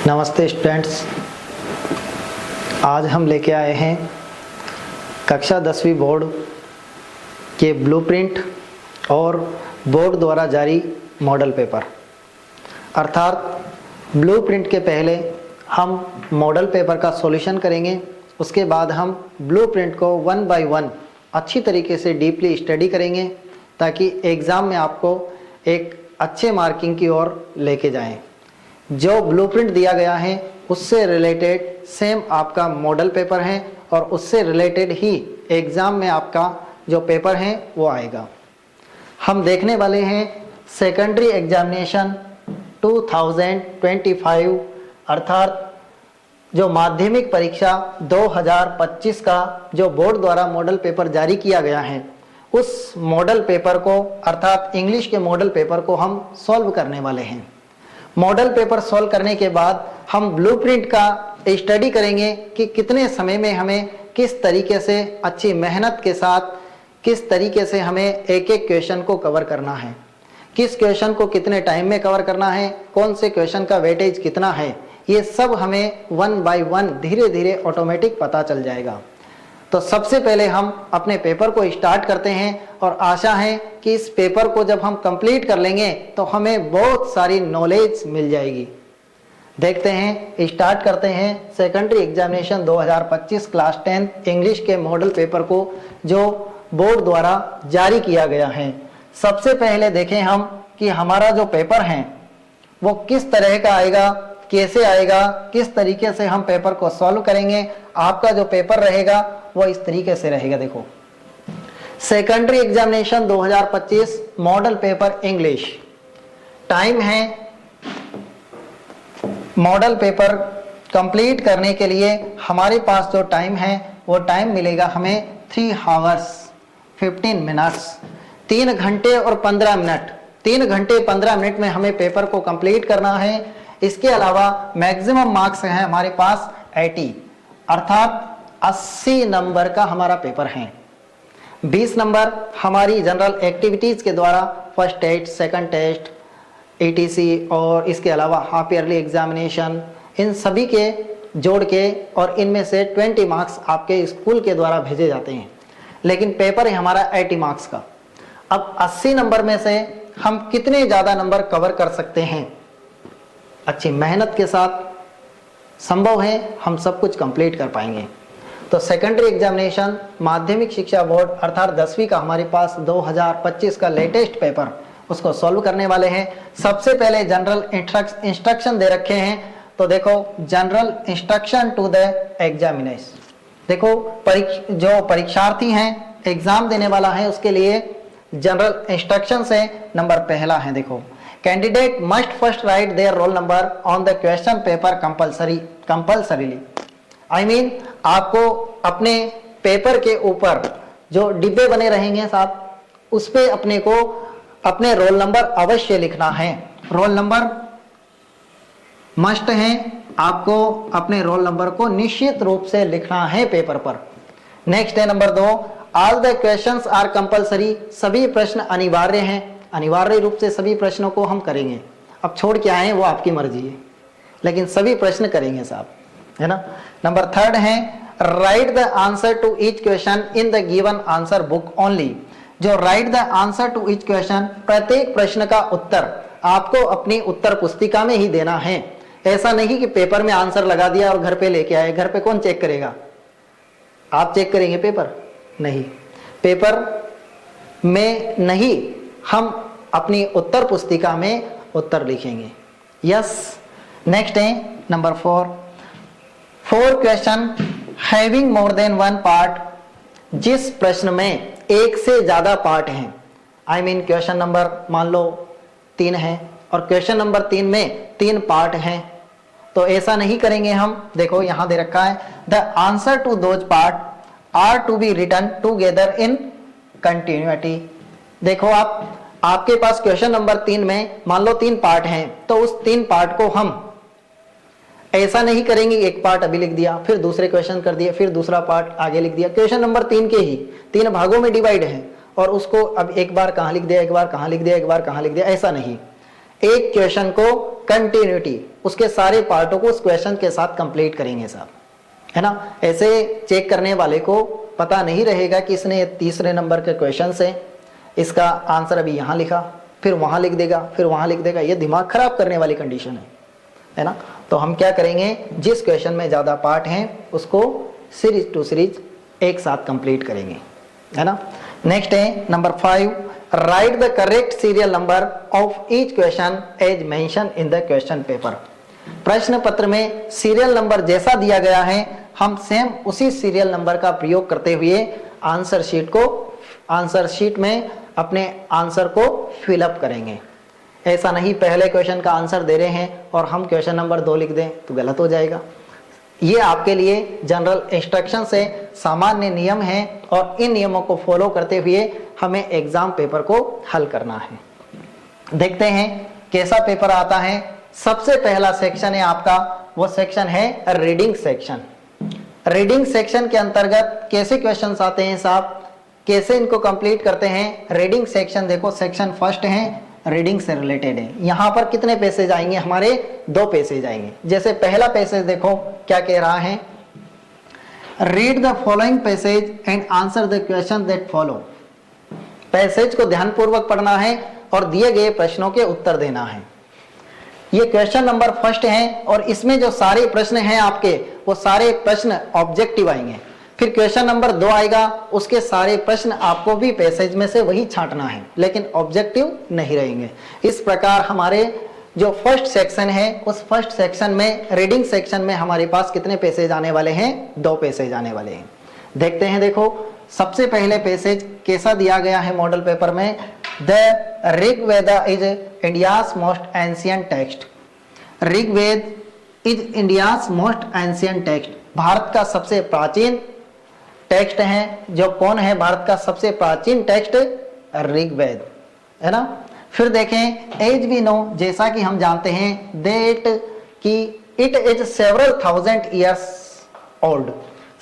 नमस्ते स्टूडेंट्स, आज हम लेके आए हैं कक्षा 10वीं बोर्ड के ब्लूप्रिंट और बोर्ड द्वारा जारी मॉडल पेपर। अर्थात ब्लूप्रिंट के पहले हम मॉडल पेपर का सॉल्यूशन करेंगे, उसके बाद हम ब्लूप्रिंट को 1 बाय 1 अच्छी तरीके से डीपली स्टडी करेंगे ताकि एग्ज़ाम में आपको एक अच्छे मार्किंग की ओर लेके जाएं। जो ब्लूप्रिंट दिया गया है उससे रिलेटेड सेम आपका मॉडल पेपर है और उससे रिलेटेड ही एग्ज़ाम में आपका जो पेपर है वो आएगा। हम देखने वाले हैं सेकेंडरी एग्जामिनेशन 2025 अर्थात जो माध्यमिक परीक्षा 2025 का जो बोर्ड द्वारा मॉडल पेपर जारी किया गया है उस मॉडल पेपर को अर्थात इंग्लिश के मॉडल पेपर को हम सॉल्व करने वाले हैं। मॉडल पेपर सॉल्व करने के बाद हम ब्लूप्रिंट का स्टडी करेंगे कि कितने समय में हमें किस तरीके से अच्छी मेहनत के साथ किस तरीके से हमें एक एक क्वेश्चन को कवर करना है, किस क्वेश्चन को कितने टाइम में कवर करना है, कौन से क्वेश्चन का वेटेज कितना है, ये सब हमें 1 बाय 1 धीरे धीरे ऑटोमेटिक पता चल जाएगा। तो सबसे पहले हम अपने पेपर को स्टार्ट करते हैं और आशा है कि इस पेपर को जब हम कंप्लीट कर लेंगे तो हमें बहुत सारी नॉलेज मिल जाएगी। देखते हैं, स्टार्ट करते हैं सेकेंडरी एग्जामिनेशन 2025 क्लास 10 इंग्लिश के मॉडल पेपर को जो बोर्ड द्वारा जारी किया गया है। सबसे पहले देखें हम कि हमारा जो पेपर है वो किस तरह का आएगा, कैसे आएगा, किस तरीके से हम पेपर को सॉल्व करेंगे। आपका जो पेपर रहेगा वो इस तरीके से रहेगा। देखो, secondary examination 2025 model paper English. Time है मॉडल पेपर कंप्लीट करने के लिए हमारे पास जो टाइम है वो टाइम मिलेगा हमें 3 आवर्स 15 मिनट्स, 3 घंटे और 15 मिनट। 3 घंटे 15 मिनट में हमें पेपर को कंप्लीट करना है। इसके अलावा मैक्सिमम मार्क्स हैं हमारे पास 80 अर्थात 80 नंबर का हमारा पेपर है। 20 नंबर हमारी जनरल एक्टिविटीज़ के द्वारा first test, second test, ETC और इसके अलावा हाफ ईयरली एग्जामिनेशन, इन सभी के जोड़ के और इनमें से 20 मार्क्स आपके स्कूल के द्वारा भेजे जाते हैं। लेकिन पेपर है हमारा 80 मार्क्स का। अब 80 नंबर में से हम कितने ज़्यादा नंबर कवर कर सकते हैं? अच्छी मेहनत के साथ संभव है हम सब कुछ कंप्लीट कर पाएंगे। तो सेकेंडरी एग्जामिनेशन माध्यमिक शिक्षा बोर्ड अर्थात 10वीं का हमारे पास 2025 का लेटेस्ट पेपर उसको सॉल्व करने वाले हैं। सबसे पहले जनरल इंस्ट्रक्शन दे रखे हैं। तो देखो, general instruction to the examination. देखो, जो परीक्षार्थी हैं, एग्जाम देने वाला है, उसके लिए जनरल इंस्ट्रक्शन से नंबर पहला है। देखो, candidate must first right their roll number on the question paper compulsorily. I mean आपको अपने पेपर के ऊपर जो डिब्बे बने रहेंगे साथ, उस पे अपने को अपने रोल नंबर अवश्य लिखना है। रोल नंबर मस्ट है, आपको अपने रोल नंबर को निश्चित रूप से लिखना है पेपर पर। नेक्स्ट है number 2, all the questions are compulsory. सभी प्रश्न अनिवार्य हैं, अनिवार्य रूप से सभी प्रश्नों को हम करेंगे। अब छोड़ के आए वो आपकी मर्जी है, लेकिन सभी प्रश्न करेंगे साहब, है ना। नंबर 3 है, write the answer to each question in the given answer book only. जो write the answer to each question, प्रत्येक प्रश्न का उत्तर आपको अपनी उत्तर पुस्तिका में ही देना है। ऐसा नहीं कि पेपर में आंसर लगा दिया और घर पे लेके आए। घर पे कौन चेक करेगा? आप चेक करेंगे पेपर? नहीं, पेपर में नहीं, हम अपनी उत्तर पुस्तिका में उत्तर लिखेंगे। यस। नेक्स्ट है number 4 question having more than 1 part. जिस प्रश्न में एक से ज्यादा पार्ट हैं, आई मीन क्वेश्चन नंबर मान लो 3 है और क्वेश्चन नंबर 3 में 3 पार्ट हैं, तो ऐसा नहीं करेंगे हम। देखो, यहां दे रखा है the answer to those part are to be written together in continuity. देखो, आपके पास क्वेश्चन नंबर 3 में मान लो 3 पार्ट हैं, तो उस 3 पार्ट को हम ऐसा नहीं करेंगे एक पार्ट अभी लिख दिया, फिर दूसरे क्वेश्चन कर दिया, फिर दूसरा पार्ट आगे लिख दिया। क्वेश्चन नंबर 3 के ही 3 भागों में डिवाइड है और उसको अब एक बार कहां लिख दिया, एक बार कहां लिख दिया, एक बार कहां लिख दिया, ऐसा नहीं। एक क्वेश्चन को कंटिन्यूटी, उसके सारे पार्टों को उस क्वेश्चन के साथ कंप्लीट करेंगे साहब, है ना। ऐसे चेक करने वाले को पता नहीं रहेगा कि इसने तीसरे नंबर के क्वेश्चन से इसका आंसर अभी यहाँ लिखा, फिर वहाँ लिख देगा, फिर वहाँ लिख देगा, ये दिमाग खराब करने वाली कंडीशन है ना। तो हम क्या करेंगे, जिस क्वेश्चन में ज़्यादा पार्ट हैं उसको सीरीज टू सीरीज एक साथ कंप्लीट करेंगे, है ना। नेक्स्ट है number 5, write the correct serial number of each question as mention in the question paper. प्रश्न पत्र में सीरियल नंबर जैसा दिया गया है हम सेम उसी सीरियल नंबर का प्रयोग करते हुए आंसर शीट में अपने आंसर को फिलअप करेंगे। ऐसा नहीं पहले क्वेश्चन का आंसर दे रहे हैं और हम क्वेश्चन नंबर 2 लिख दें तो गलत हो जाएगा। ये आपके लिए जनरल इंस्ट्रक्शन से सामान्य नियम है और इन नियमों को फॉलो करते हुए हमें एग्जाम पेपर को हल करना है। देखते हैं कैसा पेपर आता है। सबसे पहला सेक्शन है आपका, वो सेक्शन है रीडिंग सेक्शन। रीडिंग सेक्शन के अंतर्गत कैसे क्वेश्चंस आते हैं साहब, कैसे इनको कंप्लीट करते हैं। रीडिंग सेक्शन देखो, सेक्शन फर्स्ट है, रीडिंग से रिलेटेड है। यहाँ पर कितने पैसेज आएंगे हमारे, 2 पैसेज आएंगे। जैसे पहला पैसेज देखो क्या कह रहा है, read the following passage and answer the question that follow. Passage को ध्यानपूर्वक पढ़ना है और दिए गए प्रश्नों के उत्तर देना है। ये क्वेश्चन नंबर फर्स्ट है और इसमें जो सारे प्रश्न हैं आपके, वो सारे प्रश्न ऑब्जेक्टिव आएंगे। फिर क्वेश्चन नंबर 2 आएगा, उसके सारे प्रश्न आपको भी पैसेज में से वही छांटना है, लेकिन ऑब्जेक्टिव नहीं रहेंगे। इस प्रकार हमारे जो फर्स्ट सेक्शन है, उस फर्स्ट सेक्शन में, रीडिंग सेक्शन में हमारे पास कितने पैसेज आने वाले हैं, 2 पैसेज आने वाले हैं। देखते हैं, देखो सबसे पहले पैसेज कैसा दिया गया है मॉडल पेपर में, the Rigveda is India's most ancient text. Rigveda is India's most ancient text, Bharat का सबसे प्राचीन टेक्स्ट है। जो कौन है भारत का सबसे प्राचीन टेक्स्ट, ऋग्वेद, है ना। फिर देखें, एज वी नो, जैसा कि हम जानते हैं, दैट कि it is several thousand years old.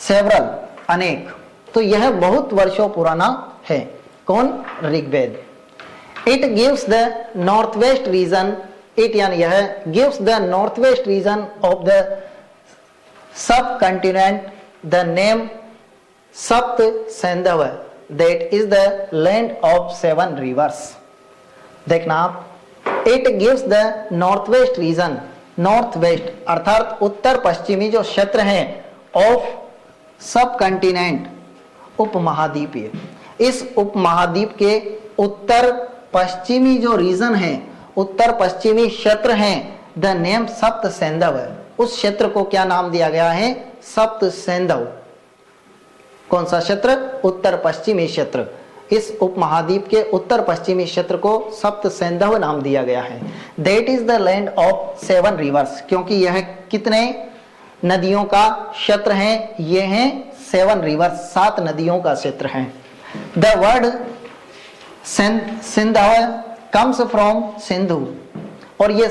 Several अनेक, तो यह बहुत वर्षों पुराना है। कौन, Rigveda. It gives the north west region, it यानी यह gives the north west region of the subcontinent the name Sapta Saindhav, that is the land of 7 rivers. देखना आप, it gives the north west region, north west अर्थात उत्तर पश्चिमी जो क्षेत्र है, ऑफ सब कंटिनेंट उपमहाद्वीपीय, इस उपमहाद्वीप के उत्तर पश्चिमी जो रीजन है, उत्तर पश्चिमी क्षेत्र है, द नेम सप्त सैंधव, उस क्षेत्र को क्या नाम दिया गया है, सप्त सैंधव। कौन सा क्षेत्र, उत्तर पश्चिमी क्षेत्र। इस उपमहाद्वीप के उत्तर पश्चिमी क्षेत्र को सप्त सैंधव नाम दिया गया है। That is the land of 7 reverse, क्योंकि यह कितने नदियों का क्षेत्र है, ये हैं 7 रिवर्स, 7 नदियों का क्षेत्र है। The word Sindhav comes from Sindhu, और ये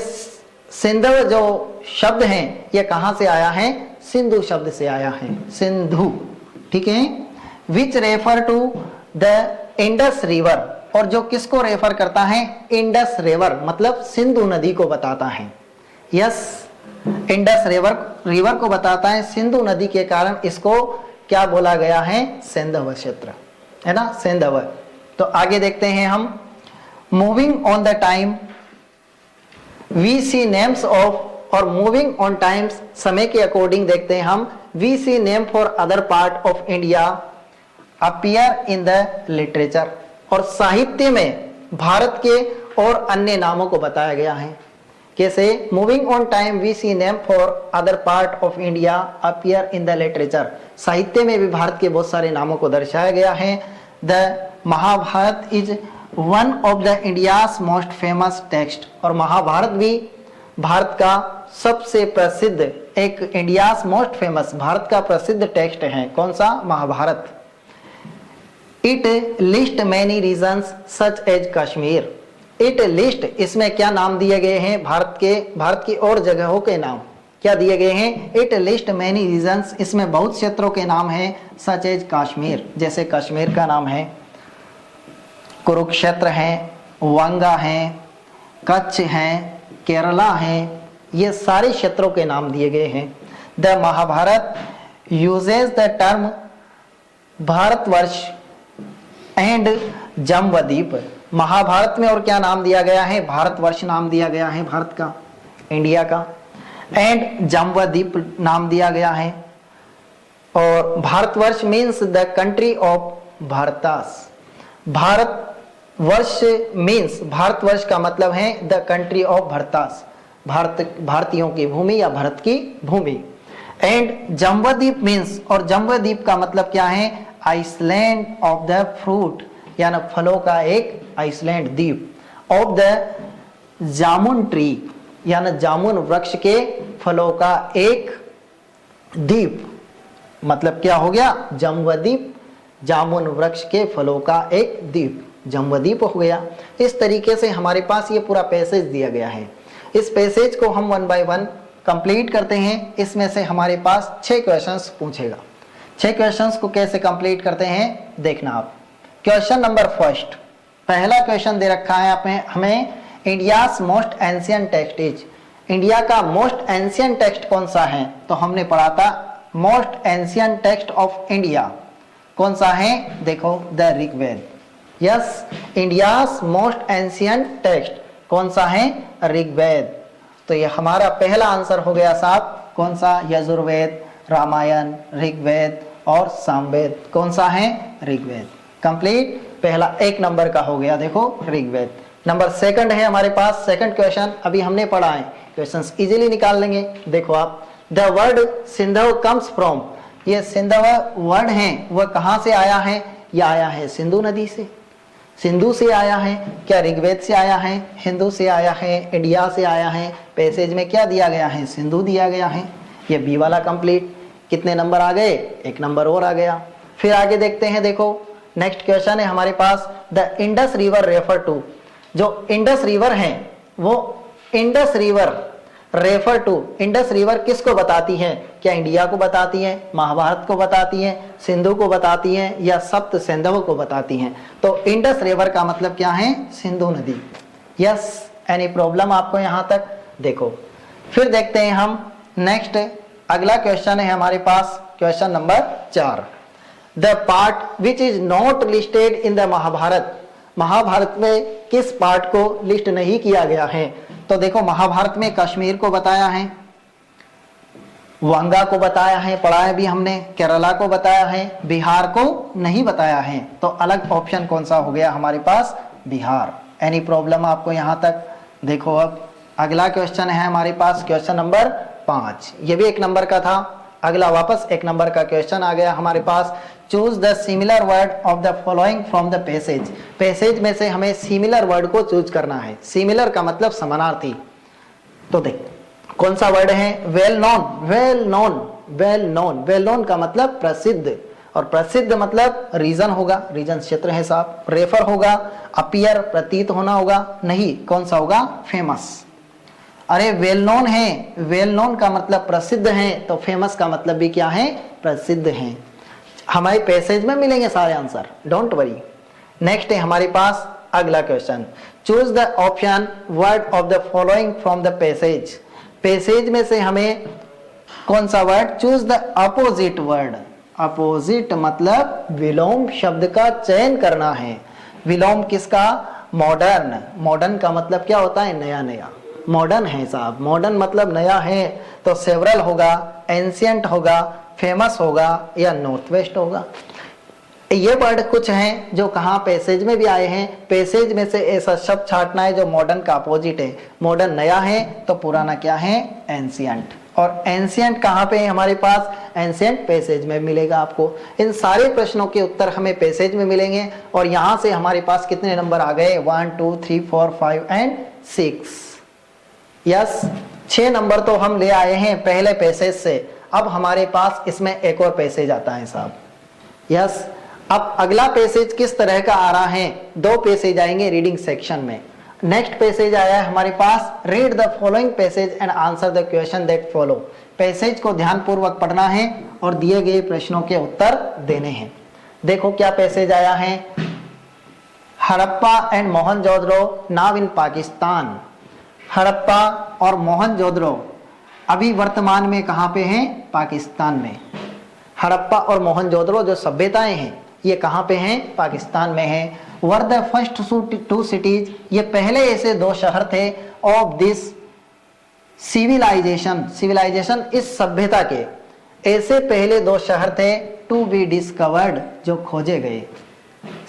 सिंधव जो शब्द है ये कहां से आया है, सिंधु शब्द से आया है, सिंधु, ठीक है। Which refer to the Indus river, और जो किसको रेफर करता है, इंडस रिवर, मतलब सिंधु नदी को बताता है। यस, इंडस रिवर को बताता है। सिंधु नदी के कारण इसको क्या बोला गया है, सिंधव क्षेत्र, है ना, सिंधव। तो आगे देखते हैं हम, moving on the time we see names of, और मूविंग ऑन टाइम्स समय के अकॉर्डिंग देखते हैं हम, we see name for other part of India appear in the literature, और साहित्य में भारत के और अन्य नामों को बताया गया है। कैसे, moving on time we see name for other part of India appear in the literature, साहित्य में भी भारत के बहुत सारे नामों को दर्शाया गया है। The Mahabharata is one of the India's most famous text, और महाभारत भी भारत का सबसे प्रसिद्ध, एक इंडियाज मोस्ट फेमस, भारत का प्रसिद्ध टेक्स्ट है। कौन सा, Mahabharata. It list many regions such as Kashmir, it list, इसमें क्या नाम दिए गए हैं, भारत की और जगहों के नाम क्या दिए गए हैं, इट लिस्ट मैनी रीजन्स, इसमें बहुत क्षेत्रों के नाम हैं, सच एज कश्मीर, जैसे कश्मीर का नाम है, कुरुक्षेत्र है, वांगा है, कच्छ है, केरला है, ये सारे क्षेत्रों के नाम दिए गए हैं। The Mahabharata uses the term Bharatvarsha and Jambudvipa. Mahabharata में और क्या नाम दिया गया है? भारतवर्ष नाम दिया गया है, भारत का, इंडिया का, एंड जम्बूद्वीप नाम दिया गया है। और Bharatvarsha means the country of Bharatas. Bharatvarsha means, Bharatvarsha का मतलब है द कंट्री ऑफ भारतास, भारतीयों की भूमि या भारत की भूमि। एंड जम्बूद्वीप मीन्स, और जम्बूद्वीप का मतलब क्या है? आइसलैंड ऑफ द फ्रूट, यानी फलों का एक आइसलैंड द्वीप। ऑफ द जामुन ट्री, यानी जामुन वृक्ष के फलों का एक द्वीप, मतलब क्या हो गया? जम्बूद्वीप, जामुन वृक्ष के फलों का एक द्वीप, जम्बूद्वीप हो गया। इस तरीके से हमारे पास ये पूरा पैसेज दिया गया है। इस पैसेज को हम 1 बाय 1 कंप्लीट करते हैं। इसमें से हमारे पास 6 क्वेश्चंस पूछेगा। 6 क्वेश्चंस को कैसे कंप्लीट करते हैं देखना आप। क्वेश्चन नंबर फर्स्ट, पहला क्वेश्चन दे रखा है हमें, India's most ancient text is. India का मोस्ट एंशिएंट टेक्स्ट कौन सा है? तो हमने पढ़ा था most ancient text of India कौन सा है? देखो, the Rigveda. Yes, India's most ancient text कौन सा है? ऋग्वेद। तो ये हमारा पहला आंसर हो गया साहब, कौन सा? यजुर्वेद, रामायण, ऋग्वेद और सामवेद। कौन सा है? ऋग्वेद। कंप्लीट, पहला 1 नंबर का हो गया, देखो ऋग्वेद। नंबर सेकंड है हमारे पास, सेकंड क्वेश्चन अभी हमने पढ़ा है, क्वेश्चंस इजीली निकाल लेंगे। देखो आप, the word Sindhu comes from, ये सिंधु वर्ड है वह कहाँ से आया है? यह आया है सिंधु नदी से, सिंधु से आया है। क्या ऋग्वेद से आया है? हिंदू से आया है, इंडिया से आया है। पैसेज में क्या दिया गया है? सिंधु दिया गया है। ये बी वाला कंप्लीट। कितने नंबर आ गए? 1 नंबर और आ गया। फिर आगे देखते हैं, देखो नेक्स्ट क्वेश्चन है हमारे पास, the Indus river refer to. जो इंडस रिवर है वो Indus river refer to, Indus river किसको बताती है? क्या इंडिया को बताती है, महाभारत को बताती है, सिंधु को बताती है, या सप्त सिंधु को बताती है? तो इंडस रिवर का मतलब क्या है? सिंधु नदी। यस, एनी प्रॉब्लम आपको यहां तक? देखो फिर देखते हैं हम नेक्स्ट, अगला क्वेश्चन है हमारे पास, question number 4, the part which is not listed in the Mahabharata. Mahabharata में किस पार्ट को लिस्ट नहीं किया गया है? तो देखो, महाभारत में कश्मीर को बताया है, वंगा को बताया है, पढ़ा है भी हमने, केरला को बताया है, बिहार को नहीं बताया है। तो अलग ऑप्शन कौन सा हो गया हमारे पास? बिहार। एनी प्रॉब्लम आपको यहां तक? देखो अब अगला क्वेश्चन है हमारे पास, क्वेश्चन नंबर 5, ये भी 1 नंबर का था। अगला वापस 1 नंबर का क्वेश्चन आ गया हमारे पास, choose the similar word of the following from the passage. Passage में से हमें सिमिलर वर्ड को चूज करना है। सिमिलर का मतलब समानार्थी। तो देख कौन सा वर्ड है? Well known, well known, well known. Well known का मतलब प्रसिद्ध, और प्रसिद्ध मतलब रीजन होगा, रीजन क्षेत्र है साहब। रेफर होगा, अपीयर प्रतीत होना होगा, नहीं, कौन सा होगा? फेमस। अरे वेल नोन है, वेल नोन का मतलब प्रसिद्ध है, तो फेमस का मतलब भी क्या है? प्रसिद्ध है। हमारे पैसेज में मिलेंगे सारे आंसर, डोंट वरी। नेक्स्ट है हमारे पास अगला question, choose the option word of the following from the passage. Passage में से हमें कौन सा word? Choose the opposite word. Opposite मतलब विलोम शब्द का चयन करना है। विलोम किसका? मॉडर्न। मॉडर्न का मतलब क्या होता है? नया नया। मॉडर्न है साहब, मॉडर्न मतलब नया है, तो सेवरल होगा, एंशिएंट होगा, फेमस होगा, या नॉर्थ वेस्ट होगा। ये वर्ड कुछ हैं जो कहाँ पैसेज में भी आए हैं। पैसेज में से ऐसा शब्द छांटना है जो मॉडर्न का अपोजिट है। मॉडर्न नया है तो पुराना क्या है? एंशिएंट। और एंशिएंट कहाँ पे है हमारे पास? एंशिएंट पैसेज में मिलेगा आपको। इन सारे प्रश्नों के उत्तर हमें पैसेज में मिलेंगे। और यहाँ से हमारे पास कितने नंबर आ गए? 1 2 3 4 5 एंड 6। यस, 6 नंबर तो हम ले आए हैं पहले पैसेज से। अब हमारे पास इसमें एक और पैसेज आता है साहब। यस, अब अगला पैसेज किस तरह का आ रहा है? 2 पैसेज आएंगे रीडिंग सेक्शन में। नेक्स्ट पैसेज आया है हमारे पास, read the following passage and answer the question that follow. Passage को ध्यानपूर्वक पढ़ना है और दिए गए प्रश्नों के उत्तर देने हैं। देखो क्या पैसेज आया है, Harappa and Mohenjodaro now in Pakistan. Harappa और मोहनजोदड़ो अभी वर्तमान में कहाँ पे हैं? पाकिस्तान में। हड़प्पा और मोहनजोदड़ो जो सभ्यताएं हैं ये कहाँ पे हैं? पाकिस्तान में हैं। Were the first two cities, ये पहले ऐसे दो शहर थे ऑफ दिस सिविलाइजेशन, सिविलाइजेशन इस सभ्यता के ऐसे पहले दो शहर थे टू बी डिस्कवर्ड, जो खोजे गए,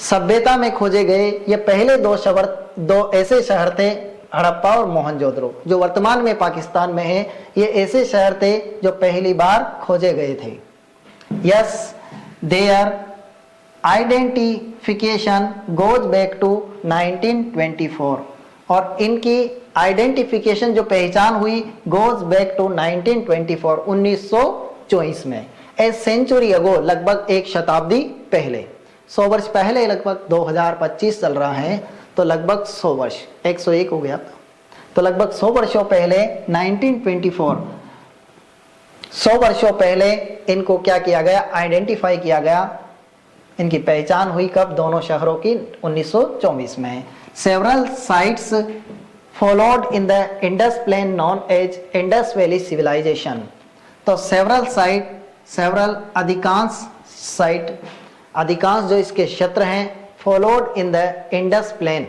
सभ्यता में खोजे गए। ये पहले दो ऐसे शहर थे हड़प्पा और मोहनजोदड़ो जो वर्तमान में पाकिस्तान में है। ये ऐसे शहर थे जो पहली बार खोजे गए थे। Yes, their identification goes back to 1924, और इनकी आइडेंटिफिकेशन जो पहचान हुई गोज बैक टू 1924, 1924 में। ए सेंचुरी अगो, लगभग एक शताब्दी पहले, 100 वर्ष पहले, लगभग 2025 चल रहा है तो लगभग 100 वर्ष, 101 हो गया, तो लगभग 100 वर्षों पहले 1924, 100 वर्षों पहले इनको क्या किया गया? आइडेंटिफाई किया गया। इनकी पहचान हुई कब? दोनों शहरों की 1924 में। Several sites followed in the Indus plain known as Indus valley civilization. तो सेवरल अधिकांश साइट, अधिकांश जो इसके क्षेत्र हैं, followed in the Indus plain.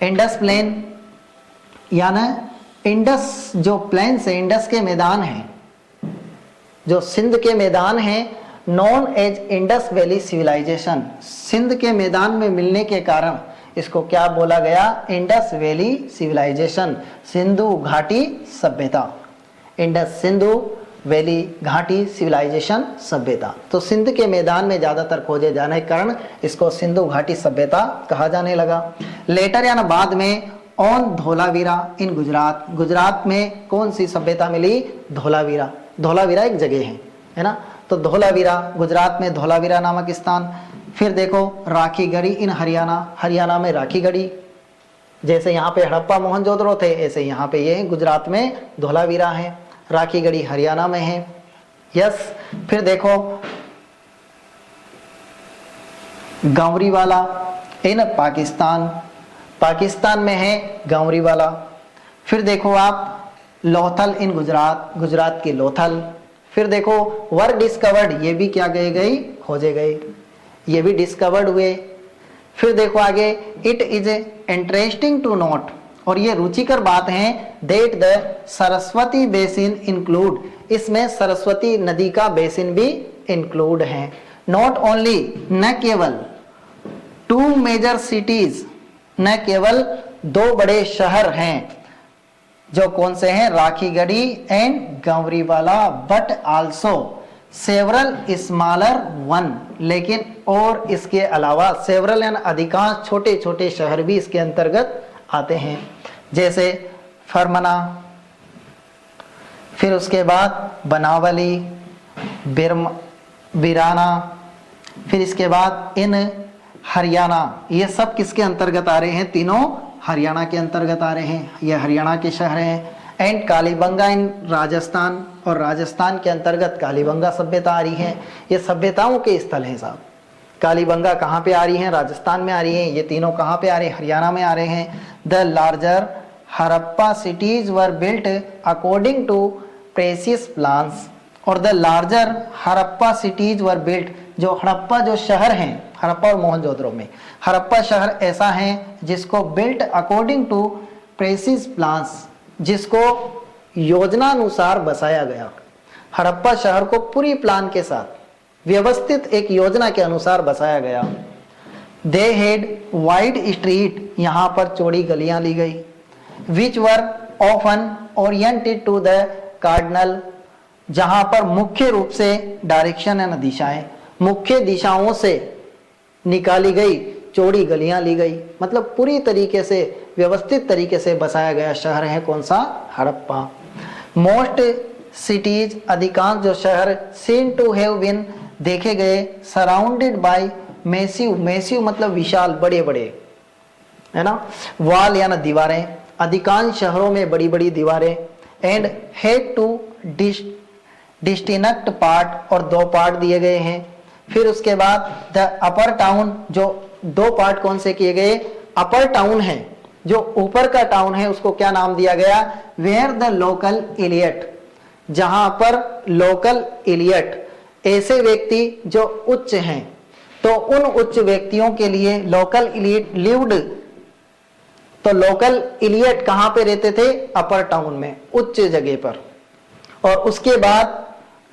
Indus plain यानी इंडस जो प्लेन से, इंडस के मैदान हैं, जो सिंध के मैदान हैं, known as Indus valley civilization, Sindh के मैदान में मिलने के कारण इसको क्या बोला गया? इंडस वैली सिविलाइजेशन, सिंधु घाटी सभ्यता, इंडस सिंधु वैली घाटी सिविलाइजेशन सभ्यता। तो सिंध के मैदान में ज्यादातर खोजे जाने के कारण इसको सिंधु घाटी सभ्यता कहा जाने लगा। लेटर यानी बाद में ऑन धोलावीरा इन गुजरात, गुजरात में कौन सी सभ्यता मिली? धोलावीरा। धोलावीरा एक जगह है ना, तो धोलावीरा गुजरात में, धोलावीरा नामक स्थान। फिर देखो राखीगढ़ी इन हरियाणा, हरियाणा में राखीगढ़ी, जैसे यहाँ पे हड़प्पा मोहनजोदड़ो थे ऐसे यहाँ पे ये गुजरात में धोलावीरा है। राखीगढ़ी हरियाणा में है। यस, फिर देखो गांवरीवाला इन पाकिस्तान, पाकिस्तान में है गांवरीवाला। फिर देखो आप लोथल इन गुजरात, गुजरात की लोथल। फिर देखो वर डिस्कवर्ड, ये भी क्या गए? खोजे गए, ये भी डिस्कवर्ड हुए। फिर देखो आगे, it is interesting to note, और ये रुचिकर बात है, that the Saraswati basin include, इसमें सरस्वती नदी का बेसिन भी इंक्लूड है। नॉट ओनली, न केवल टू मेजर सिटीज, न केवल दो बड़े शहर हैं, जो कौन से हैं? Rakhigarhi and Ganweriwala, but also several smaller one, लेकिन और इसके अलावा सेवरल यानी अधिकांश छोटे छोटे शहर भी इसके अंतर्गत आते हैं, जैसे फरमना, फिर उसके बाद बनावली, बिराना, फिर इसके बाद इन हरियाणा, ये सब किसके अंतर्गत आ रहे हैं? तीनों हरियाणा के अंतर्गत आ रहे हैं, ये हरियाणा के शहर हैं। एंड कालीबंगा इन राजस्थान, और राजस्थान के अंतर्गत कालीबंगा सभ्यता आ रही है। ये सभ्यताओं के स्थल हैं साहब। कालीबंगा कहाँ पे आ रही हैं? राजस्थान में आ रही हैं। ये तीनों कहाँ पे आ रहे हैं? हरियाणा में आ रहे हैं। The larger Harappa cities were built according to precise plans, और the larger Harappa cities were built, जो हड़प्पा जो शहर हैं, हड़प्पा और मोहनजोदड़ो में हड़प्पा शहर ऐसा है जिसको built according to precise plans, जिसको योजनानुसार बसाया गया। हड़प्पा शहर को पूरी प्लान के साथ व्यवस्थित एक योजना के अनुसार बसाया गया। दे हेड वाइड स्ट्रीट, यहाँ पर चौड़ी गलियां ली गई, which were often oriented to the cardinal, जहां पर मुख्य रूप से डायरेक्शन है न दिशाएं, मुख्य दिशाओं से निकाली गई चौड़ी गलियां ली गई। मतलब पूरी तरीके से व्यवस्थित तरीके से बसाया गया शहर है कौन सा? हड़प्पा। मोस्ट सिटीज, अधिकांश जो शहर, सीन टू हैव बीन, देखे गए, सराउंडेड बाय मैसिव, मैसिव मतलब विशाल, बड़े बड़े, है ना, वॉल या ना दीवारें, अधिकांश शहरों में बड़ी बड़ी दीवारें। And head two distinct part, और दो पार्ट दिए गए हैं। फिर उसके बाद द अपर टाउन, जो दो पार्ट कौन से किए गए? अपर टाउन है, जो ऊपर का टाउन है उसको क्या नाम दिया गया, वेयर द लोकल इलियट, जहां पर लोकल इलियट ऐसे व्यक्ति जो उच्च हैं, तो उन उच्च व्यक्तियों के लिए लोकल इलियट लिव्ड, तो लोकल इलियट कहां पे रहते थे, अपर टाउन में, उच्च जगह पर। और उसके बाद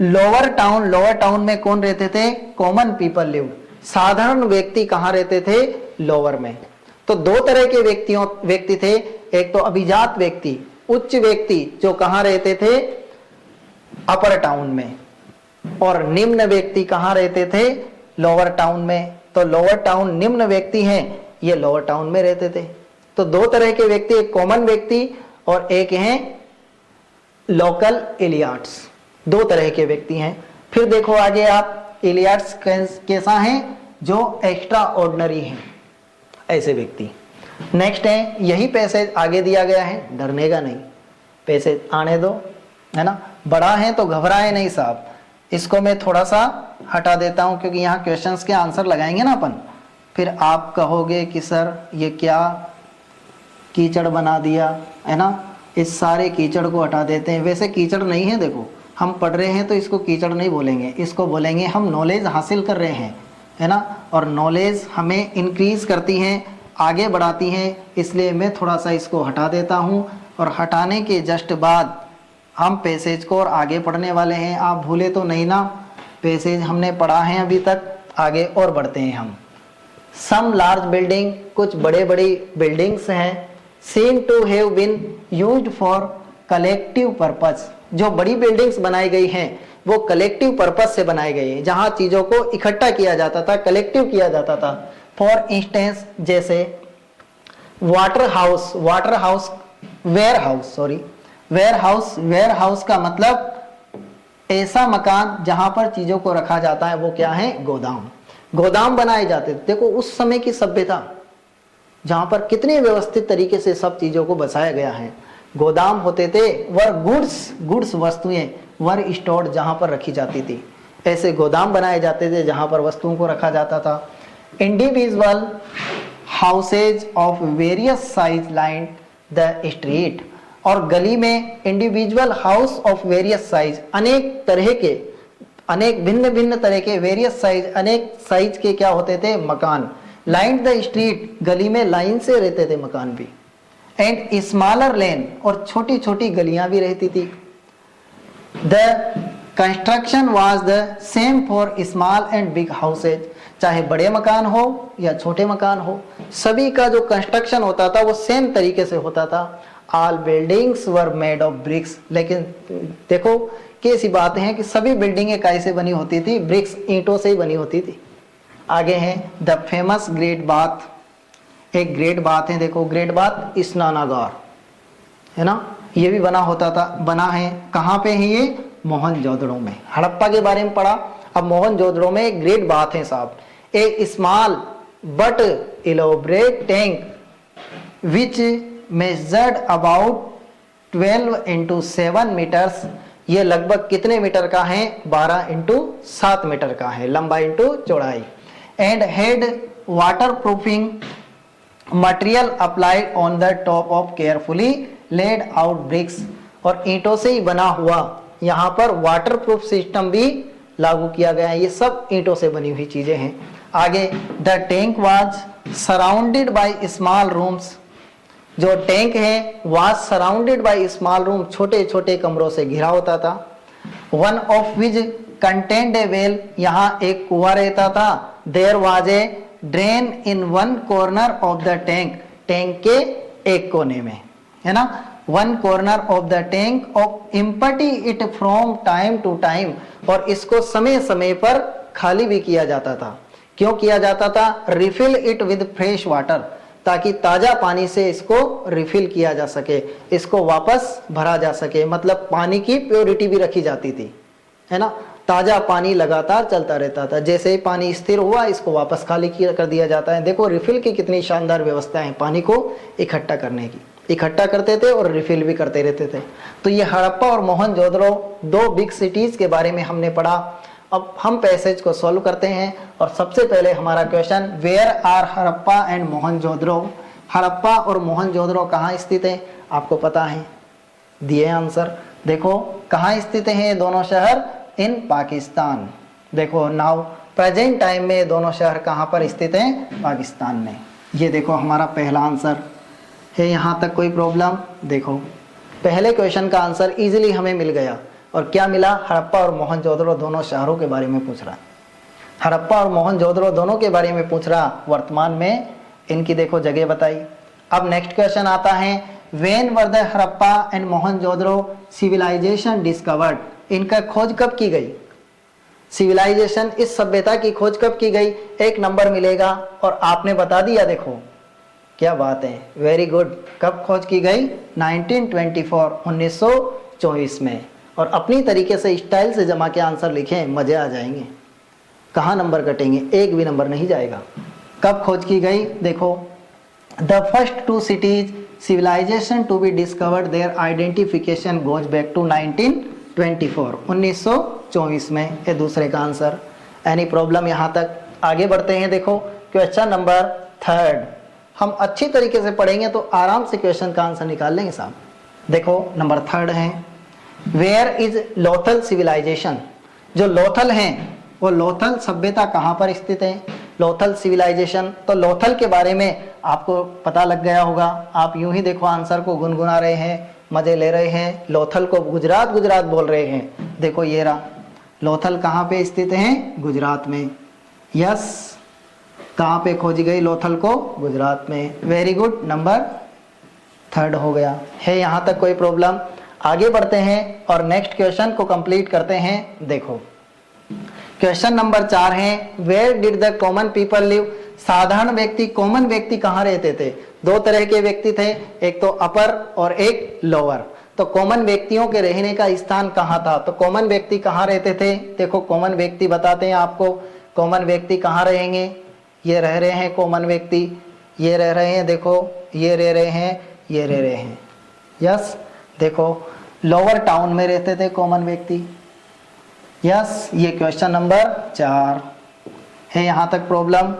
लोअर टाउन, लोअर टाउन में कौन रहते थे, कॉमन पीपल लिव्ड, साधारण व्यक्ति कहां रहते थे, लोअर में। तो दो तरह के व्यक्ति थे, एक तो अभिजात व्यक्ति, उच्च व्यक्ति जो कहां रहते थे, अपर टाउन में, और निम्न व्यक्ति कहां रहते थे, लोअर टाउन में। तो लोअर टाउन निम्न व्यक्ति हैं, ये लोअर टाउन में रहते थे। तो दो तरह के व्यक्ति, एक कॉमन व्यक्ति और एक हैं लोकल इलियट्स, दो तरह के व्यक्ति हैं। फिर देखो आगे आप, इलियट्स कैसा हैं, जो एक्स्ट्रा ऑर्डिनरी हैं, ऐसे व्यक्ति। नेक्स्ट है, यही पैसेज आगे दिया गया है, डरने का नहीं, पैसेज आने दो, है ना। बड़ा है तो घबराए नहीं साहब। इसको मैं थोड़ा सा हटा देता हूं क्योंकि यहाँ क्वेश्चंस के आंसर लगाएंगे ना अपन, फिर आप कहोगे कि सर ये क्या कीचड़ बना दिया, है ना। इस सारे कीचड़ को हटा देते हैं। वैसे कीचड़ नहीं है, देखो हम पढ़ रहे हैं तो इसको कीचड़ नहीं बोलेंगे, इसको बोलेंगे हम नॉलेज हासिल कर रहे हैं, है ना। और नॉलेज हमें इंक्रीज करती हैं, आगे बढ़ाती हैं, इसलिए मैं थोड़ा सा इसको हटा देता हूँ। और हटाने के जस्ट बाद हम पैसेज को और आगे पढ़ने वाले हैं। आप भूले तो नहीं ना, पैसेज हमने पढ़ा है अभी तक, आगे और बढ़ते हैं हम। सम लार्ज बिल्डिंग, कुछ बड़े बड़ी बिल्डिंग्स हैं, seem to have been used for collective purpose, जो बड़ी बिल्डिंग्स बनाई गई हैं वो कलेक्टिव पर्पस से बनाई गई है, जहां चीजों को इकट्ठा किया जाता था, कलेक्टिव किया जाता था। फॉर इंस्टेंस, जैसे water house, water house, warehouse, sorry warehouse, warehouse का मतलब ऐसा मकान जहां पर चीजों को रखा जाता है, वो क्या है, गोदाम। गोदाम बनाए जाते थे। देखो उस समय की सभ्यता जहां पर कितने व्यवस्थित तरीके से सब चीजों को बसाया गया है। गोदाम होते थे, वर गुड्स वस्तुएं वर स्टोर्ड, जहां पर रखी जाती थी। ऐसे गोदाम बनाए जाते थे जहां पर वस्तुओं को रखा जाता था। Individual houses of various size line the street, और गली में individual house of various size, अनेक तरह के, अनेक भिन्न भिन्न तरह के, वेरियस साइज, अनेक साइज के क्या होते थे, मकान। लाइन द स्ट्रीट, गली में लाइन से रहते थे मकान भी। एंड स्मॉलर लेन, और छोटी छोटी गलियां भी रहती थी। The construction was the same for small and big houses, चाहे बड़े मकान हो या छोटे मकान हो, सभी का जो कंस्ट्रक्शन होता था वो सेम तरीके से होता था। All buildings were made of BRICS, लेकिन देखो कैसी बातें हैं कि सभी बिल्डिंगें कैसे बनी होती थी, ब्रिक्स, ईंटों से ही बनी होती थी। आगे है द फेमस ग्रेट बाथ, एक ग्रेट बाथ है, देखो ग्रेट बाथ, स्नानागार, है ना, ये भी बना होता था, बना है। कहाँ पे है ये, मोहनजोदड़ो में। हड़प्पा के बारे में पढ़ा, अब मोहनजोदड़ो में एक ग्रेट बाथ है साहब। A small but elaborate tank which measured about 12 into 7 metres, ये लगभग कितने मीटर का है, 12 into 7 मीटर का है, लंबाई इंटू चौड़ाई। And head water proofing material applied on the top of carefully laid out bricks, और ईंटों से ही बना हुआ यहाँ पर वाटर प्रूफ सिस्टम भी लागू किया गया है। ये सब ईंटों से बनी हुई चीजें हैं। आगे the tank was surrounded by small rooms, जो टैंक है was surrounded by small room, छोटे छोटे कमरों से घिरा होता था। One of which contained a well, यहाँ एक कुआं रहता था। There was a drain in one corner of the tank, tank के एक कोने में, है ना, one corner of the tank of empty it from time to time, और इसको समय समय पर खाली भी किया जाता था। क्यों किया जाता था, refill it with fresh water, ताकि ताजा पानी से इसको रिफिल किया जा सके, इसको वापस भरा जा सके, मतलब पानी की प्योरिटी भी रखी जाती थी, है ना। ताजा पानी लगातार चलता रहता था, जैसे ही पानी स्थिर हुआ इसको वापस खाली कर दिया जाता है। देखो रिफिल की कितनी शानदार व्यवस्था है, पानी को इकट्ठा करने की, इकट्ठा करते थे और रिफिल भी करते रहते थे। तो ये हड़प्पा और मोहनजोदड़ो दो बिग सिटीज के बारे में हमने पढ़ा। अब हम पैसेज को सॉल्व करते हैं, और सबसे पहले हमारा question, where are Harappa and Mohenjodaro. Harappa और मोहनजोदड़ो कहाँ स्थित है, आपको पता है, दिए आंसर। देखो कहाँ स्थित हैं ये दोनों शहर, इन पाकिस्तान। देखो नाउ प्रेजेंट टाइम में दोनों शहर कहाँ पर स्थित हैं, पाकिस्तान में। ये देखो हमारा पहला आंसर है। यहाँ तक कोई प्रॉब्लम? देखो पहले क्वेश्चन का आंसर इजीली हमें मिल गया। और क्या मिला, हड़प्पा और मोहनजोदड़ो दोनों शहरों के बारे में पूछ रहा। हड़प्पा और मोहनजोदड़ो दोनों के बारे में पूछ रहा, वर्तमान में इनकी देखो जगह बताई। अब नेक्स्ट क्वेश्चन आता है, when were the Harappa and Mohenjodaro civilization discovered. इनका खोज कब की गई, सिविलाइजेशन इस सभ्यता की खोज कब की गई, एक नंबर मिलेगा। और आपने बता दिया, देखो क्या बात है, वेरी गुड। कब खोज की गई, 1924, 1924 में। और अपनी तरीके से स्टाइल से जमा के आंसर लिखें, मजे आ जाएंगे। कहाँ नंबर कटेंगे, एक भी नंबर नहीं जाएगा। कब खोज की गई, देखो the first two cities civilization to be discovered their identification goes back to 1924, 1924 में। ये दूसरे का आंसर। एनी प्रॉब्लम यहाँ तक? आगे बढ़ते हैं। देखो क्वेश्चन नंबर 3, हम अच्छी तरीके से पढ़ेंगे तो आराम से क्वेश्चन का आंसर निकाल लेंगे साहब। देखो नंबर 3 है, वेयर इज लोथल सिविलाइजेशन। जो लोथल हैं वो लोथल सभ्यता कहाँ पर स्थित है, लोथल सिविलाइजेशन। तो लोथल के बारे में आपको पता लग गया होगा। आप यूं ही देखो आंसर को गुनगुना रहे हैं, मजे ले रहे हैं। लोथल को गुजरात गुजरात बोल रहे हैं। देखो ये रहा, लोथल कहाँ पे स्थित है, गुजरात में। यस, कहाँ पे खोजी गई लोथल को, गुजरात में। वेरी गुड, नंबर 3 हो गया है। यहाँ तक कोई प्रॉब्लम? आगे बढ़ते हैं और नेक्स्ट क्वेश्चन को कंप्लीट करते हैं। देखो क्वेश्चन नंबर 4 है, where did the common people live. साधारण व्यक्ति, कॉमन व्यक्ति कहाँ रहते थे? दो तरह के व्यक्ति थे, एक तो अपर और एक लोअर। तो कॉमन व्यक्तियों के रहने का स्थान कहाँ था, तो कॉमन व्यक्ति कहाँ रहते थे? देखो कॉमन व्यक्ति बताते हैं आपको, कॉमन व्यक्ति कहाँ रहेंगे। ये रह रहे हैं कॉमन व्यक्ति, ये रह रहे हैं, देखो ये रह रहे हैं, ये रह रहे हैं। यस, देखो लोअर टाउन में रहते थे कॉमन व्यक्ति। यस, ये क्वेश्चन नंबर 4 है। यहाँ तक प्रॉब्लम?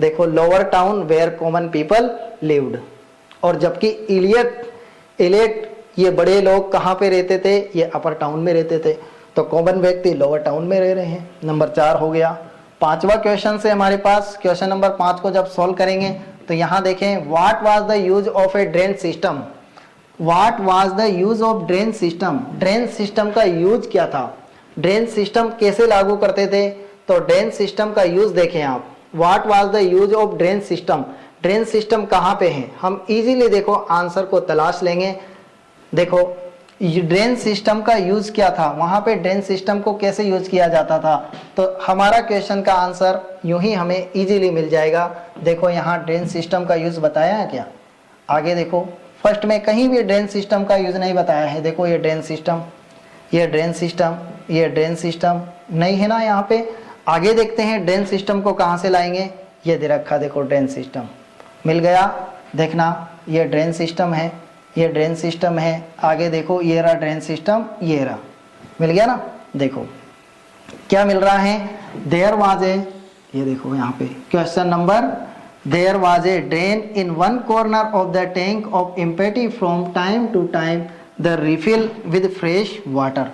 देखो lower town where common people lived. और जबकि इलियट ये बड़े लोग कहाँ पे रहते थे, ये अपर टाउन में रहते थे। तो कॉमन व्यक्ति लोअर टाउन में रह रहे हैं। नंबर 4 हो गया। 5वां क्वेश्चन से हमारे पास, क्वेश्चन नंबर 5 को जब सॉल्व करेंगे तो यहाँ देखें, what was the use of A drain system. What was the use of drain system. Drain system का यूज क्या था, ड्रेन सिस्टम कैसे लागू करते थे। तो ड्रेन सिस्टम का यूज देखें आप, what was the use of drain system. Drain system कहाँ पे है, हम इजीली देखो आंसर को तलाश लेंगे। देखो ड्रेन सिस्टम का यूज क्या था, वहां पे ड्रेन सिस्टम को कैसे यूज किया जाता था। तो हमारा क्वेश्चन का आंसर यूं ही हमें इजीली मिल जाएगा। देखो यहाँ ड्रेन सिस्टम का यूज बताया है क्या, आगे देखो फर्स्ट में कहीं भी ड्रेन सिस्टम का यूज नहीं बताया है। देखो ये ड्रेन सिस्टम, ये ड्रेन सिस्टम, ये ड्रेन सिस्टम नहीं है ना यहाँ पे। आगे देखते हैं ड्रेन सिस्टम को कहाँ से लाएंगे, ये दे रखा, देखो ड्रेन सिस्टम मिल गया। देखना ये ड्रेन सिस्टम है, ये ड्रेन सिस्टम है। आगे देखो ये रहा ड्रेन सिस्टम, ये रहा, मिल गया ना। देखो क्या मिल रहा है, देयर वाज ए, ये देखो यहाँ पे question number, there was a drain in one corner of the tank of empty from time to time the refill with fresh water.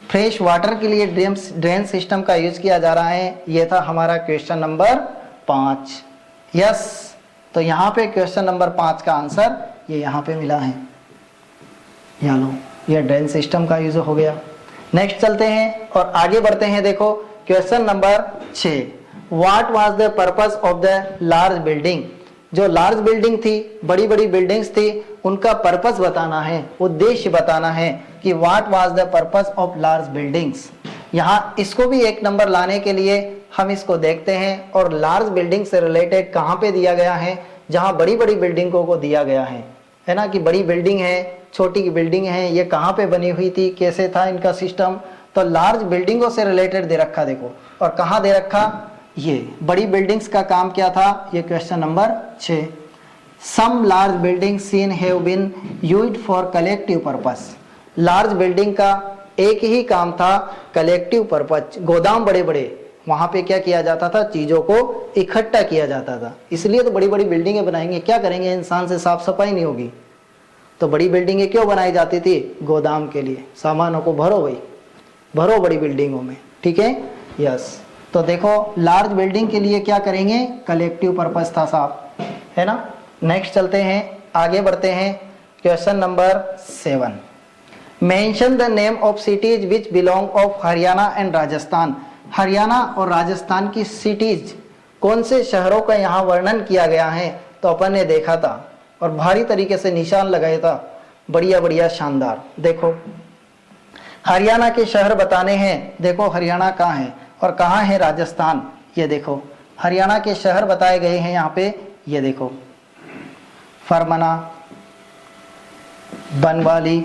Fresh water के लिए ड्रेन सिस्टम का यूज किया जा रहा है। ये था हमारा क्वेश्चन नंबर 5। यस, तो यहाँ पे क्वेश्चन नंबर 5 का आंसर ये यहाँ पे मिला है। यहाँ लो, ये ड्रेन सिस्टम का यूज हो गया। नेक्स्ट चलते हैं और आगे बढ़ते हैं। देखो question number 6, what was the purpose of the large building. जो लार्ज बिल्डिंग थी, बड़ी बड़ी बिल्डिंग्स थी, उनका पर्पस बताना है, उद्देश्य बताना है कि what was the purpose of large buildings. यहाँ इसको भी एक नंबर लाने के लिए हम इसको देखते हैं और लार्ज बिल्डिंग से रिलेटेड कहाँ पे दिया गया है, जहाँ बड़ी बड़ी बिल्डिंगों को दिया गया है ना, कि बड़ी बिल्डिंग है, छोटी बिल्डिंग है, ये कहाँ पे बनी हुई थी, कैसे था इनका सिस्टम। तो लार्ज बिल्डिंगों से रिलेटेड दे रखा देखो, और कहाँ दे रखा, ये बड़ी बिल्डिंग्स का काम क्या था, ये question number 6। Some large building seen have been used for collective purpose. Large building का एक ही काम था, कलेक्टिव पर्पस। गोदाम बड़े बड़े, वहां पे क्या किया जाता था, चीजों को इकट्ठा किया जाता था। इसलिए तो बड़ी बड़ी बिल्डिंगें बनाएंगे, क्या करेंगे, इंसान से साफ सफाई नहीं होगी। तो बड़ी बिल्डिंगें क्यों बनाई जाती थी, गोदाम के लिए, सामानों को भरो भाई, भरो बड़ी बिल्डिंगों में, ठीक है, यस। तो देखो लार्ज बिल्डिंग के लिए क्या करेंगे, कलेक्टिव पर्पस था साहब, है ना। नेक्स्ट चलते हैं, आगे बढ़ते हैं। Question number 7, mention the name of cities which belong of Haryana and Rajasthan. Haryana और राजस्थान की सिटीज, कौन से शहरों का यहाँ वर्णन किया गया है। तो अपन ने देखा था और भारी तरीके से निशान लगाया था, बढ़िया बढ़िया शानदार। देखो हरियाणा के शहर बताने हैं, देखो हरियाणा कहाँ है और कहाँ है राजस्थान। ये देखो हरियाणा के शहर बताए गए हैं यहाँ पे, ये देखो फरमना, बनवाली,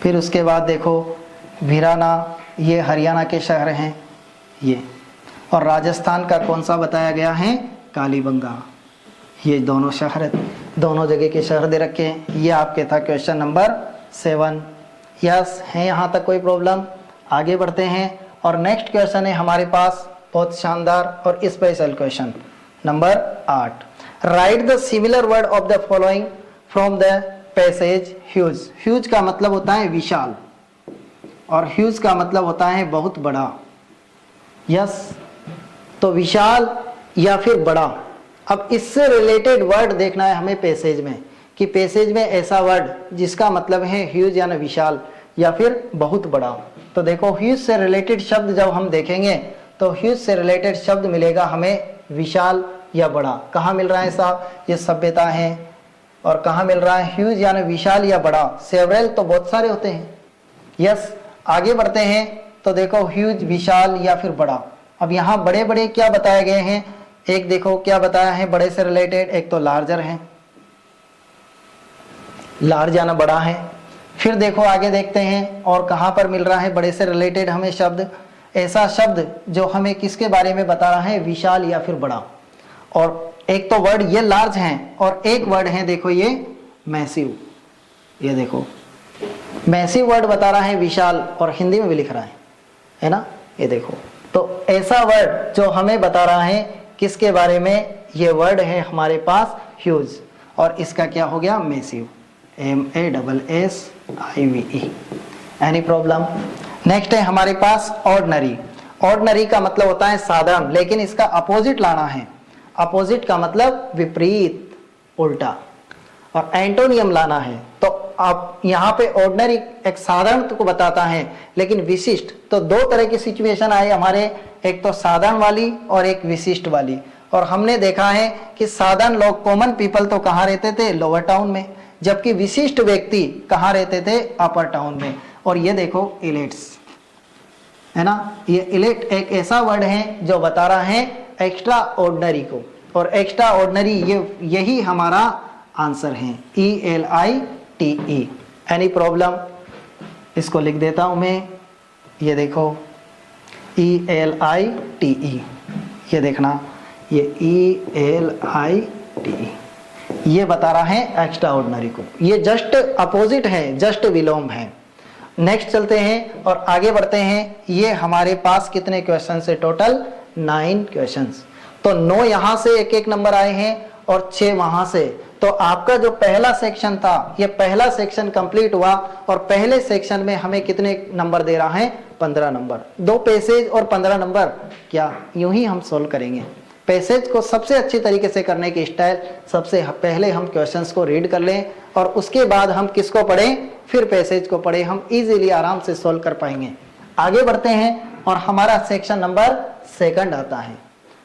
फिर उसके बाद देखो भिराना, ये हरियाणा के शहर हैं ये। और राजस्थान का कौन सा बताया गया है, कालीबंगा। ये दोनों शहर, दोनों जगह के शहर दे रखे हैं। ये आपके था क्वेश्चन नंबर 7। यस है, यहाँ तक कोई प्रॉब्लम। आगे बढ़ते हैं और नेक्स्ट क्वेश्चन है हमारे पास बहुत शानदार और special question number 8। Right the similar word of the following from the passage huge. Huge का मतलब होता है विशाल और ह्यूज का मतलब होता है बहुत बड़ा। यस, तो विशाल या फिर बड़ा। अब इससे रिलेटेड वर्ड देखना है हमें पैसेज में, कि पैसेज में ऐसा वर्ड जिसका मतलब है ह्यूज यानी विशाल या फिर बहुत बड़ा। तो देखो ह्यूज से रिलेटेड शब्द जब हम देखेंगे तो ह्यूज से रिलेटेड शब्द मिलेगा हमें विशाल या बड़ा। कहाँ मिल रहा है साहब, ये सभ्यता है। और कहाँ मिल रहा है, ह्यूज यानी विशाल या बड़ा। सेवरल तो बहुत सारे होते हैं। यस, आगे बढ़ते हैं तो देखो ह्यूज, विशाल या फिर बड़ा। अब यहाँ बड़े बड़े क्या बताए गए हैं, एक देखो क्या बताया है बड़े से रिलेटेड, एक तो लार्जर है, लार्ज यानी बड़ा है। फिर देखो आगे देखते हैं और कहाँ पर मिल रहा है बड़े से रिलेटेड हमें शब्द, ऐसा शब्द जो हमें किसके बारे में बता रहा है, विशाल या फिर बड़ा। और एक तो वर्ड ये लार्ज है और एक वर्ड है देखो ये मैसिव। ये देखो मैसिव वर्ड बता रहा है विशाल और हिंदी में भी लिख रहा है ना। ये देखो तो ऐसा वर्ड जो हमें बता रहा है किसके बारे में, ये वर्ड है हमारे पास ह्यूज और इसका क्या हो गया, massive, MASSIVE। Any problem. Next है हमारे पास ऑर्डिनरी। ऑर्डिनरी का मतलब होता है साधारण, लेकिन इसका अपोजिट लाना है। अपोजिट का मतलब विपरीत, उल्टा। और एंटोनियम लाना है। तो आप यहाँ पे ऑर्डिनरी एक साधारण को बताता है, लेकिन विशिष्ट तो दो तरह की सिचुएशन आए हमारे, एक तो साधारण वाली और एक विशिष्ट वाली। और हमने देखा है कि साधारण लोग, कॉमन पीपल तो कहाँ रहते थे, लोअर टाउन में, जबकि विशिष्ट व्यक्ति कहाँ रहते थे, अपर टाउन में। और ये देखो इलेट्स, है ना, ये इलेट एक ऐसा वर्ड है जो बता रहा है एक्स्ट्रा ऑर्डिनरी को, और एक्स्ट्रा ऑर्डिनरी यही हमारा आंसर है, ELITE। एनी प्रॉब्लम, इसको लिख देता हूं मैं, ये देखो ELITE, ये देखना ये ELITE, ये बता रहा है एक्स्ट्रा ऑर्डिनरी को। ये जस्ट अपोजिट है, जस्ट विलोम है। नेक्स्ट चलते हैं और आगे बढ़ते हैं। ये हमारे पास कितने क्वेश्चन से, टोटल 9 क्वेश्चंस। तो 9 यहाँ से एक एक नंबर आए हैं और 6 वहां से। तो आपका जो पहला सेक्शन था, ये पहला सेक्शन कंप्लीट हुआ और पहले सेक्शन में हमें कितने नंबर दे रहा है, 15 नंबर। 2 पैसेज और 15 नंबर, क्या यूं ही हम सोल्व करेंगे। पैसेज को सबसे अच्छी तरीके से करने की स्टाइल, सबसे पहले हम क्वेश्चंस को रीड कर लें और उसके बाद हम किसको पढ़ें, फिर पैसेज को पढ़ें, हम इजीली आराम से सोल्व कर पाएंगे। आगे बढ़ते हैं और हमारा सेक्शन नंबर 2 आता है।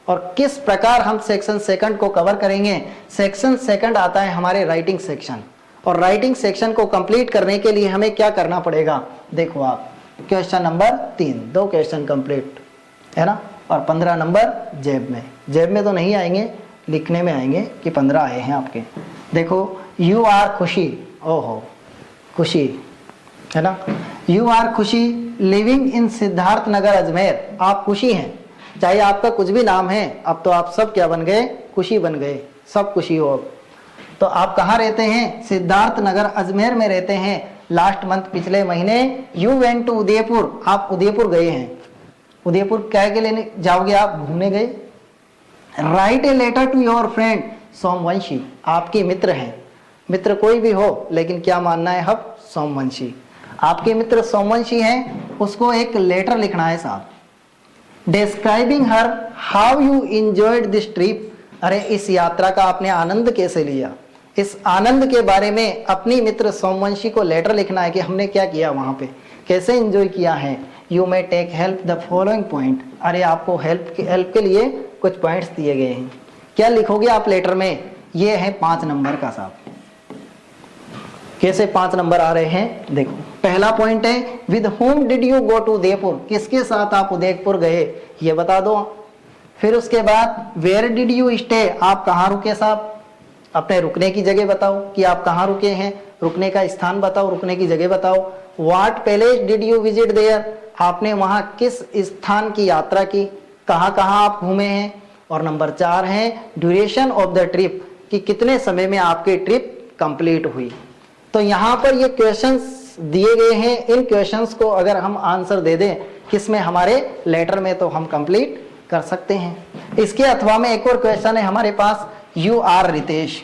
और किस प्रकार हम सेक्शन 2 को कवर करेंगे, सेक्शन 2 आता है हमारे राइटिंग सेक्शन। और राइटिंग सेक्शन को कंप्लीट करने के लिए हमें क्या करना पड़ेगा, देखो आप, क्वेश्चन नंबर 3, 2 क्वेश्चन कंप्लीट, है ना, और 15 नंबर जेब में। जेब में तो नहीं आएंगे, लिखने में आएंगे कि 15 आए हैं आपके। देखो यू आर खुशी, ओहो खुशी, है ना, यू आर खुशी लिविंग इन सिद्धार्थ नगर अजमेर। आप खुशी हैं, चाहे आपका कुछ भी नाम है, अब तो आप सब क्या बन गए, खुशी बन गए, सब खुशी हो। तो आप कहाँ रहते हैं, सिद्धार्थ नगर अजमेर में रहते हैं। लास्ट मंथ, पिछले महीने, यू वेंट टू उदयपुर, आप उदयपुर गए हैं, उदयपुर क्या के लिए जाओगे आप, घूमने गए। Write a letter to your friend Somvanshi, आपके मित्र हैं, मित्र कोई भी हो लेकिन क्या मानना है हम, सोमवंशी। आपके मित्र सोमवंशी हैं, उसको एक लेटर लिखना है साहब। Describing her how you enjoyed this trip, अरे इस यात्रा का आपने आनंद कैसे लिया, इस आनंद के बारे में अपनी मित्र सोमवंशी को लेटर लिखना है कि हमने क्या किया वहां पे, कैसे एंजॉय किया है। You may take help the following point, अरे आपको हेल्प के लिए कुछ पॉइंट्स दिए गए हैं। क्या लिखोगे आप लेटर में, ये है 5 नंबर का साहब। कैसे 5 नंबर आ रहे हैं देखो। पहला पॉइंट है with whom did you go to Udaipur, किसके साथ आप उदयपुर गए ये बता दो। फिर उसके बाद वेयर डिड यू स्टे, आप कहाँ रुके साहब, अपने रुकने की जगह बताओ कि आप कहाँ रुके हैं, रुकने का स्थान बताओ, रुकने की जगह बताओ। What palace did you visit there, आपने वहां किस स्थान की यात्रा की, कहाँ कहाँ आप घूमे हैं। और नंबर 4 है ड्यूरेशन ऑफ द ट्रिप, कि कितने समय में आपकी ट्रिप कंप्लीट हुई। तो यहाँ पर ये क्वेश्चंस दिए गए हैं, इन क्वेश्चंस को अगर हम आंसर दे दें किसमें, हमारे लेटर में, तो हम कंप्लीट कर सकते हैं। इसके अथवा में एक और क्वेश्चन है हमारे पास, यू आर रितेश,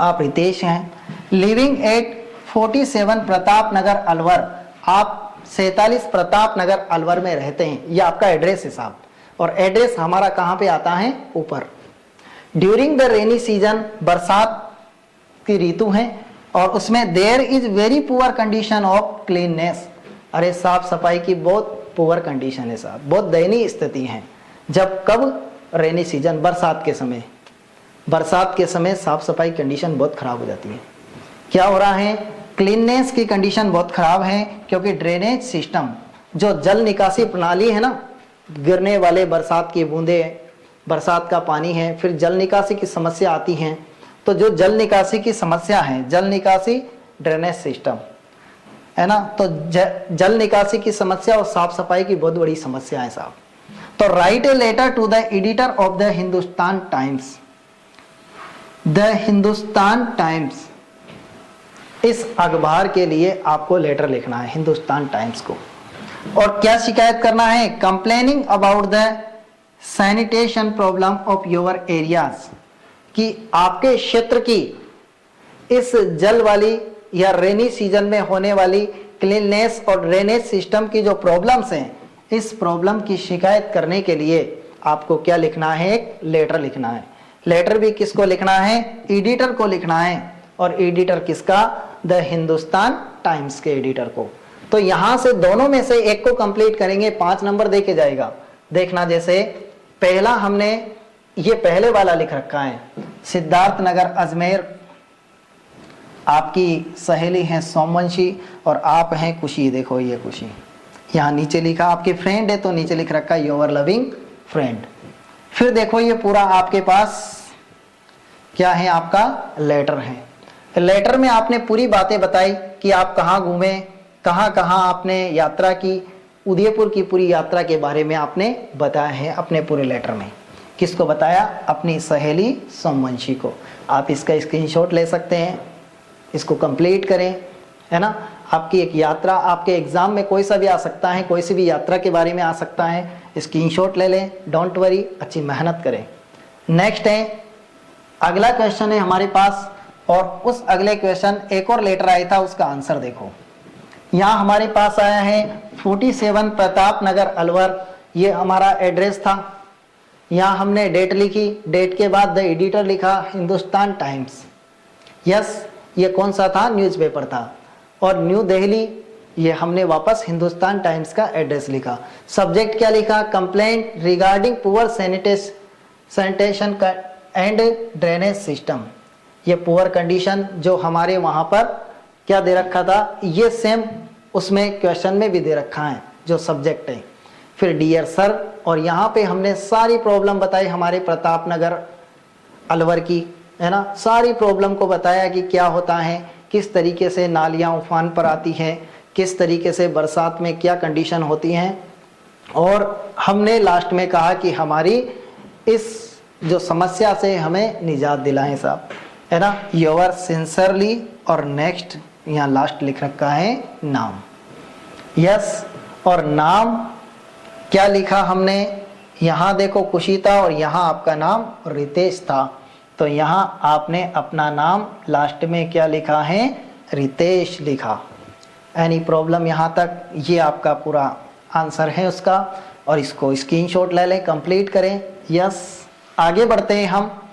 आप रितेश हैं, लिविंग एट 47 प्रताप नगर अलवर, आप 47 प्रताप नगर अलवर में रहते हैं, ये आपका एड्रेस है साहब। और एड्रेस हमारा कहाँ पे आता है, ऊपर। ड्यूरिंग द रेनी सीजन, बरसात की ऋतु है, और उसमें there is very poor condition of cleanness, अरे साफ सफाई की बहुत पुअर कंडीशन है साहब, बहुत दयनीय स्थिति है। जब कब, रेनी सीजन, बरसात के समय, बरसात के समय साफ सफाई कंडीशन बहुत खराब हो जाती है। क्या हो रहा है, क्लीननेस की कंडीशन बहुत खराब है, क्योंकि ड्रेनेज सिस्टम, जो जल निकासी प्रणाली है ना, गिरने वाले बरसात की बूंदे, बरसात का पानी है, फिर जल निकासी की समस्या आती है। तो जो जल निकासी की समस्या है, जल निकासी ड्रेनेज सिस्टम है ना, तो जल निकासी की समस्या और साफ सफाई की बहुत बड़ी समस्या है साहब। तो write a letter to the editor of the Hindustan Times, the Hindustan Times, इस अखबार के लिए आपको लेटर लिखना है, हिंदुस्तान टाइम्स को। और क्या शिकायत करना है, complaining about the sanitation problem of your areas, कि आपके क्षेत्र की इस जल वाली या रेनी सीजन में होने वाली क्लीननेस और ड्रेनेज सिस्टम की जो प्रॉब्लम्स हैं, इस प्रॉब्लम की शिकायत करने के लिए आपको क्या लिखना है, एक लेटर लिखना है। लेटर भी किसको लिखना है, एडिटर को लिखना है। और एडिटर किसका, द हिंदुस्तान टाइम्स के एडिटर को। तो यहां से दोनों में से एक को कंप्लीट करेंगे, 5 नंबर देके जाएगा। देखना, जैसे पहला हमने ये पहले वाला लिख रखा है, सिद्धार्थ नगर अजमेर, आपकी सहेली हैं सोमवंशी और आप हैं खुशी। देखो ये खुशी, यहाँ नीचे लिखा, आपके फ्रेंड है तो नीचे लिख रखा है योर लविंग फ्रेंड। फिर देखो ये पूरा आपके पास क्या है, आपका लेटर है। लेटर में आपने पूरी बातें बताई कि आप कहाँ घूमे, कहाँ कहाँ आपने यात्रा की, उदयपुर की पूरी यात्रा के बारे में आपने बताया है अपने पूरे लेटर में। किसको बताया, अपनी सहेली सोमवंशी को। आप इसका स्क्रीनशॉट ले सकते हैं, इसको कंप्लीट करें, है ना। आपकी एक यात्रा, आपके एग्जाम में कोई सा भी आ सकता है, कोई सी भी यात्रा के बारे में आ सकता है, स्क्रीनशॉट ले लें, डोंट वरी, अच्छी मेहनत करें। नेक्स्ट है, अगला क्वेश्चन है हमारे पास, और उस अगले क्वेश्चन एक और लेटर आया था, उसका आंसर देखो। यहाँ हमारे पास आया है 47 प्रताप नगर अलवर, ये हमारा एड्रेस था। यहाँ हमने डेट लिखी, डेट के बाद द एडिटर लिखा हिंदुस्तान टाइम्स। यस, ये कौन सा था, न्यूज़पेपर था। और न्यू दिल्ली, ये हमने वापस हिंदुस्तान टाइम्स का एड्रेस लिखा। सब्जेक्ट क्या लिखा, complaint regarding poor sanitation and drainage system. ये पुअर कंडीशन जो हमारे वहाँ पर क्या दे रखा था, ये सेम उसमें क्वेश्चन में भी दे रखा है जो सब्जेक्ट है। फिर डियर सर, और यहाँ पे हमने सारी प्रॉब्लम बताई हमारे प्रताप नगर अलवर की, है ना। सारी प्रॉब्लम को बताया कि क्या होता है, किस तरीके से नालियाँ उफान पर आती हैं, किस तरीके से बरसात में क्या कंडीशन होती हैं। और हमने लास्ट में कहा कि हमारी इस जो समस्या से हमें निजात दिलाएं साहब, है ना। योर सिंसियरली, और नेक्स्ट यहाँ लास्ट लिख रखा है नाम। यस, और नाम क्या लिखा हमने, यहाँ देखो कुशिता और यहाँ आपका नाम रितेश था, तो यहाँ आपने अपना नाम लास्ट में क्या लिखा है, रितेश लिखा। एनी प्रॉब्लम यहाँ तक? ये आपका पूरा आंसर है उसका, और इसको स्क्रीनशॉट ले लें, कंप्लीट करें। यस, आगे बढ़ते हैं हम।